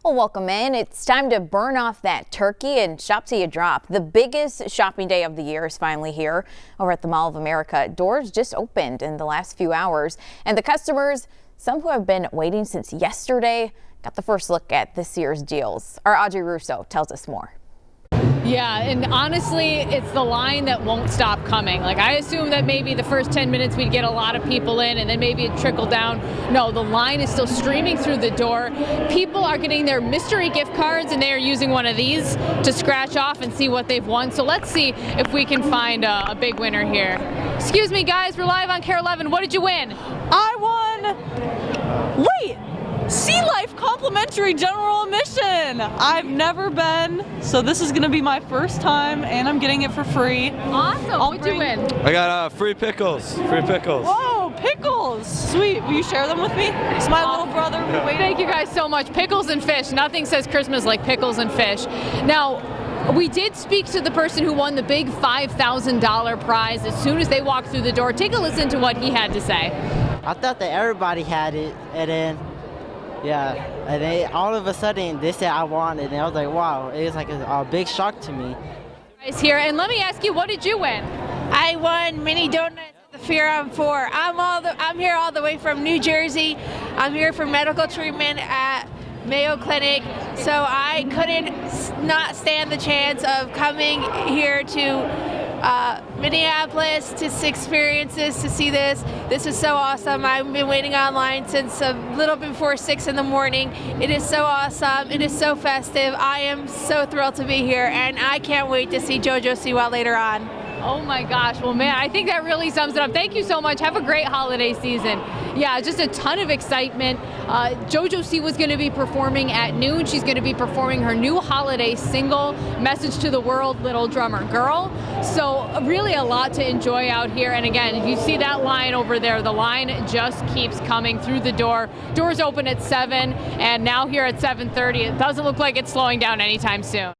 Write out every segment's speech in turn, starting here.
Well, welcome in. It's time to burn off that turkey and shop till you drop. The biggest shopping day of the year is finally here over at the Mall of America. Doors just opened in the last few hours, and the customers, some who have been waiting since yesterday, got the first look at this year's deals. Our Audrey Russo tells us more. Yeah, and honestly, it's the line that won't stop coming. Like, I assume that maybe the first 10 minutes we'd get a lot of people in and then maybe it trickled down. No, the line is still streaming through the door. People are getting their mystery gift cards and they are using one of these to scratch off and see what they've won. So let's see if we can find a big winner here. Excuse me, guys, we're live on KARE 11. What did you win? I won, Sea Life complimentary general admission. I've never been, so this is gonna be my first time, and I'm getting it for free. Awesome. What'd you win? I got free pickles. Free pickles. Whoa, pickles! Sweet. Will you share them with me? It's my little brother. Thank you guys so much. Pickles and fish. Nothing says Christmas like pickles and fish. Now, we did speak to the person who won the big $5,000 prize as soon as they walked through the door. Take a listen to what he had to say. I thought that everybody had it, and then and then all of a sudden they said I won, and I was like, wow, it was like a big shock to me. Guys here, and let me ask you, what did you win? I won mini donuts at the Fear on 4. I'm here all the way from New Jersey. I'm here for medical treatment at Mayo Clinic, so I couldn't not stand the chance of coming here to Minneapolis to experience this, to see this. This is so awesome. I've been waiting online since a little before 6 in the morning. It is so awesome. It is so festive. I am so thrilled to be here, and I can't wait to see JoJo Siwa later on. Oh my gosh, well man, I think that really sums it up. Thank you so much. Have a great holiday season. Yeah, just a ton of excitement. JoJo Siwa was going to be performing at noon. She's going to be performing her new holiday single, Message to the World, Little Drummer Girl. So really a lot to enjoy out here. And again, if you see that line over there, the line just keeps coming through the door. Doors open at 7, and now here at 7:30, it doesn't look like it's slowing down anytime soon.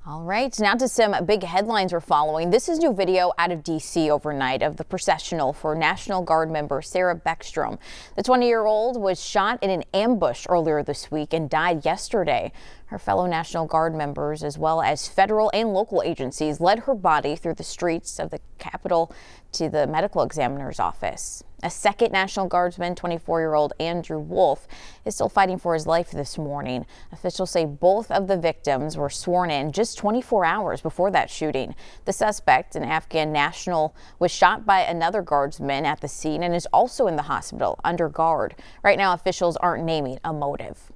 All right, now to some big headlines we're following. This is new video out of D.C. overnight of the processional for National Guard member Sarah Beckstrom. The 20-year-old was shot in an ambush earlier this week and died yesterday. Her fellow National Guard members, as well as federal and local agencies, led her body through the streets of the Capitol to the medical examiner's office. A second National Guardsman, 24-year-old Andrew Wolf, is still fighting for his life this morning. Officials say both of the victims were sworn in just 24 hours before that shooting. The suspect, an Afghan national, was shot by another guardsman at the scene and is also in the hospital under guard. Right now, officials aren't naming a motive.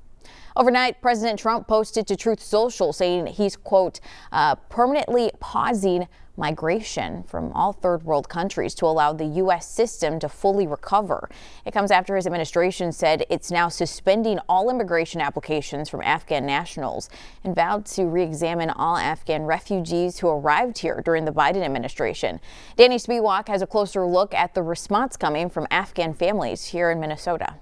Overnight, President Trump posted to Truth Social saying he's, quote, permanently pausing migration from all third world countries to allow the U.S. system to fully recover. It comes after his administration said it's now suspending all immigration applications from Afghan nationals and vowed to re-examine all Afghan refugees who arrived here during the Biden administration. Danny Spiewak has a closer look at the response coming from Afghan families here in Minnesota.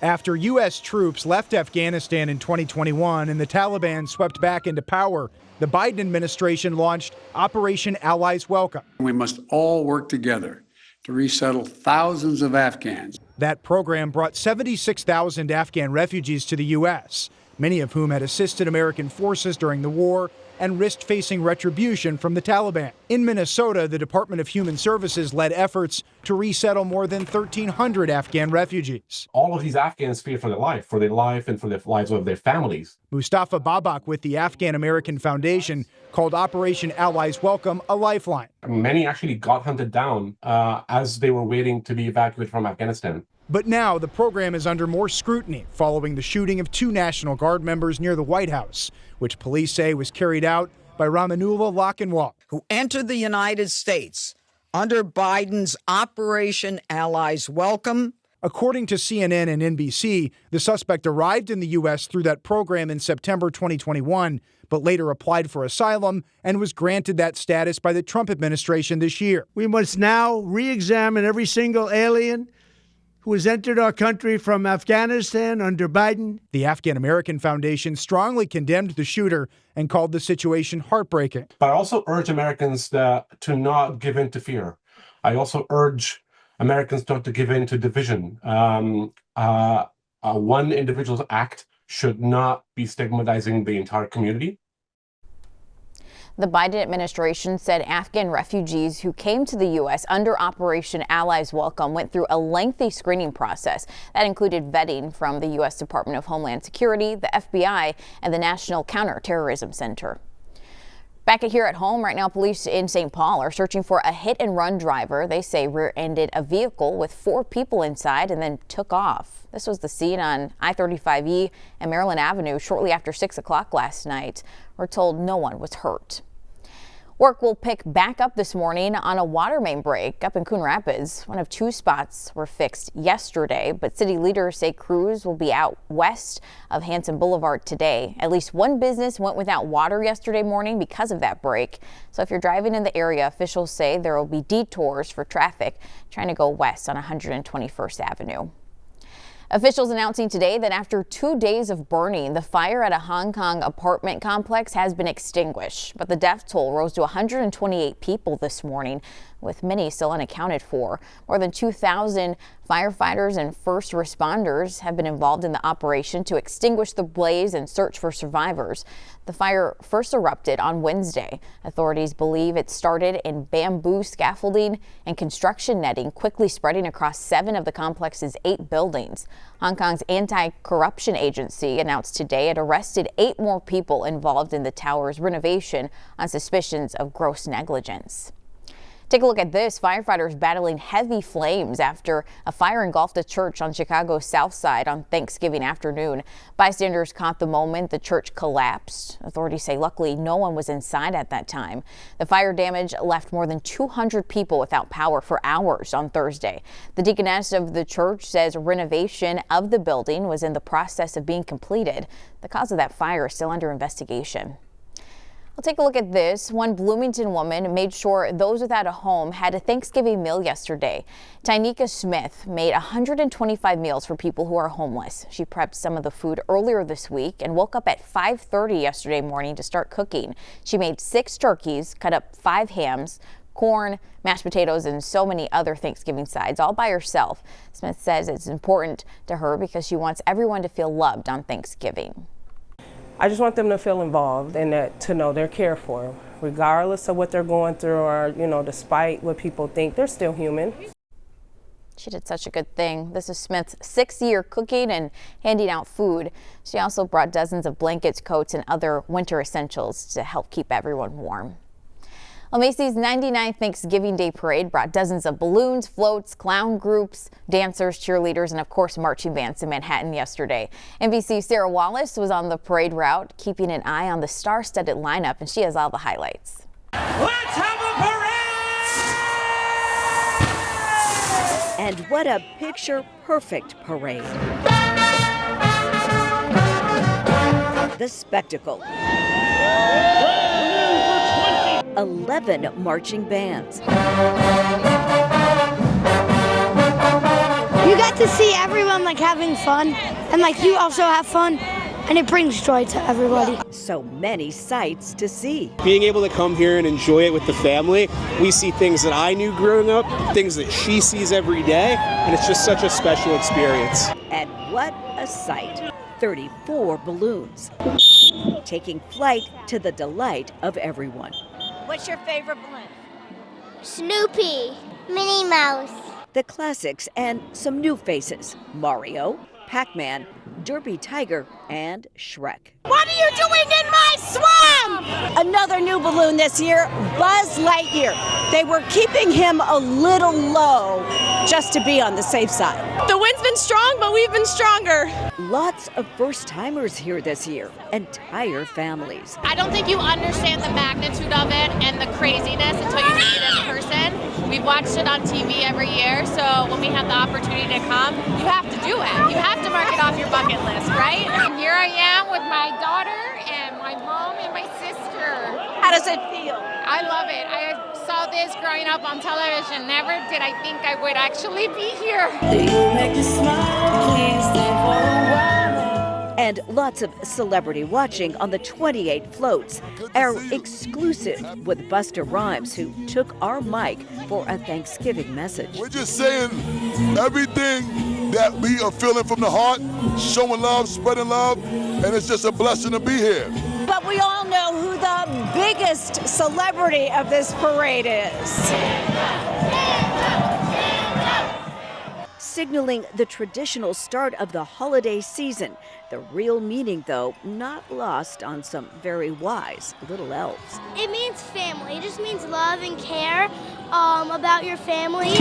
After U.S. troops left Afghanistan in 2021 and the Taliban swept back into power, the Biden administration launched Operation Allies Welcome. We must all work together to resettle thousands of Afghans. That program brought 76,000 Afghan refugees to the U.S., many of whom had assisted American forces during the war and risked facing retribution from the Taliban. In Minnesota, the Department of Human Services led efforts to resettle more than 1,300 Afghan refugees. All of these Afghans fear for their life and for the lives of their families. Mustafa Babak with the Afghan American Foundation called Operation Allies Welcome a lifeline. Many actually got hunted down as they were waiting to be evacuated from Afghanistan. But now the program is under more scrutiny following the shooting of 2 National Guard members near the White House, which police say was carried out by Ramanullah Lakhanwala, who entered the United States under Biden's Operation Allies Welcome. According to CNN and NBC, the suspect arrived in the U.S. through that program in September 2021, but later applied for asylum and was granted that status by the Trump administration this year. We must now re-examine every single alien who has entered our country from Afghanistan under Biden. The Afghan American Foundation strongly condemned the shooter and called the situation heartbreaking. But I also urge Americans to not give in to fear. I also urge Americans not to give in to division. One individual's act should not be stigmatizing the entire community. The Biden administration said Afghan refugees who came to the U.S. under Operation Allies Welcome went through a lengthy screening process that included vetting from the U.S. Department of Homeland Security, the FBI, and the National Counterterrorism Center. Back here at home right now, police in St. Paul are searching for a hit-and-run driver. They say rear-ended a vehicle with 4 people inside and then took off. This was the scene on I-35E and Maryland Avenue shortly after 6 o'clock last night. We're told no one was hurt. Work will pick back up this morning on a water main break up in Coon Rapids. One of 2 spots were fixed yesterday, but city leaders say crews will be out west of Hanson Boulevard today. At least one business went without water yesterday morning because of that break. So if you're driving in the area, officials say there will be detours for traffic trying to go west on 121st Avenue. Officials announcing today that after 2 days of burning, the fire at a Hong Kong apartment complex has been extinguished. But the death toll rose to 128 people this morning, with many still unaccounted for. More than 2,000 firefighters and first responders have been involved in the operation to extinguish the blaze and search for survivors. The fire first erupted on Wednesday. Authorities believe it started in bamboo scaffolding and construction netting, quickly spreading across 7 of the complex's 8 buildings. Hong Kong's anti-corruption agency announced today it arrested 8 more people involved in the tower's renovation on suspicions of gross negligence. Take a look at this. Firefighters battling heavy flames after a fire engulfed a church on Chicago's south side on Thanksgiving afternoon. Bystanders caught the moment the church collapsed. Authorities say luckily no one was inside at that time. The fire damage left more than 200 people without power for hours on Thursday. The deaconess of the church says renovation of the building was in the process of being completed. The cause of that fire is still under investigation. We'll take a look at this. One Bloomington woman made sure those without a home had a Thanksgiving meal yesterday. Tynika Smith made 125 meals for people who are homeless. She prepped some of the food earlier this week and woke up at 5:30 yesterday morning to start cooking. She made 6 turkeys, cut up 5 hams, corn, mashed potatoes, and so many other Thanksgiving sides, all by herself. Smith says it's important to her because she wants everyone to feel loved on Thanksgiving. I just want them to feel involved and to know they're cared for, regardless of what they're going through or, despite what people think, they're still human. She did such a good thing. This is Smith's 6th year cooking and handing out food. She also brought dozens of blankets, coats, and other winter essentials to help keep everyone warm. Well, Macy's 99th Thanksgiving Day Parade brought dozens of balloons, floats, clown groups, dancers, cheerleaders, and of course marching bands to Manhattan yesterday. NBC's Sarah Wallace was on the parade route, keeping an eye on the star-studded lineup, and she has all the highlights. Let's have a parade! And what a picture-perfect parade. The spectacle. 11 marching bands. You got to see everyone having fun, and you also have fun, and it brings joy to everybody. So many sights to see. Being able to come here and enjoy it with the family, we see things that I knew growing up, things that she sees every day, and it's just such a special experience. And what a sight. 34 balloons, taking flight to the delight of everyone. What's your favorite balloon? Snoopy, Minnie Mouse. The classics and some new faces: Mario, Pac-Man, Derby Tiger, and Shrek. What are you doing in my swamp? Another new balloon this year, Buzz Lightyear. They were keeping him a little low just to be on the safe side. The wind's been strong, but we've been stronger. Lots of first-timers here this year, entire families. I don't think you understand the magnitude of it and the craziness until you see it in person. We've watched it on TV every year, so when we have the opportunity to come, you have to do it. You have to mark it off your bucket list, right? And here I am with my daughter and my mom and my sister. How does it feel? I love it. I saw this growing up on television. Never did I think I would actually be here. And lots of celebrity watching on the 28 floats. Our exclusive with Busta Rhymes, who took our mic for a Thanksgiving message. We're just saying everything that we are feeling from the heart, showing love, spreading love, and it's just a blessing to be here. But we all know who the biggest celebrity of this parade is. Signaling the traditional start of the holiday season. The real meaning, though, not lost on some very wise little elves. It means family. It just means love and care about your family.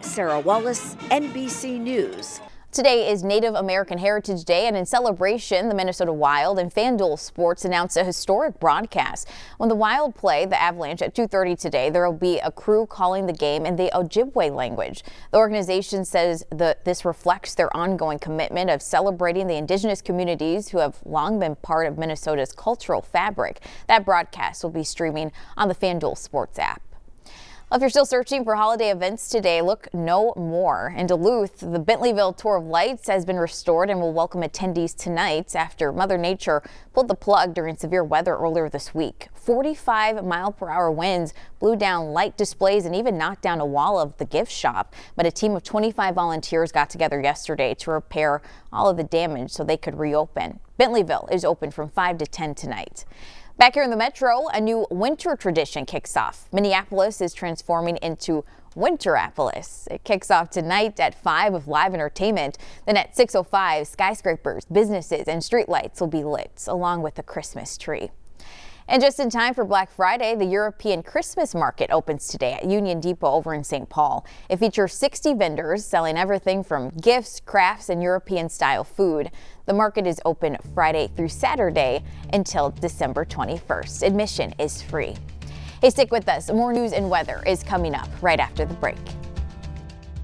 Sarah Wallace, NBC News. Today is Native American Heritage Day, and in celebration, the Minnesota Wild and FanDuel Sports announced a historic broadcast. When the Wild play the Avalanche at 2:30 today, there will be a crew calling the game in the Ojibwe language. The organization says this reflects their ongoing commitment of celebrating the indigenous communities who have long been part of Minnesota's cultural fabric. That broadcast will be streaming on the FanDuel Sports app. If you're still searching for holiday events today, look no more. In Duluth, the Bentleyville Tour of Lights has been restored and will welcome attendees tonight after Mother Nature pulled the plug during severe weather earlier this week. 45-mile-per-hour winds blew down light displays and even knocked down a wall of the gift shop. But a team of 25 volunteers got together yesterday to repair all of the damage so they could reopen. Bentleyville is open from 5 to 10 tonight. Back here in the Metro, a new winter tradition kicks off. Minneapolis is transforming into Winterapolis. It kicks off tonight at 5 with live entertainment. Then at 6:05, skyscrapers, businesses, and streetlights will be lit, along with a Christmas tree. And just in time for Black Friday, the European Christmas Market opens today at Union Depot over in St. Paul. It features 60 vendors selling everything from gifts, crafts, and European-style food. The market is open Friday through Saturday until December 21st. Admission is free. Hey, stick with us. More news and weather is coming up right after the break.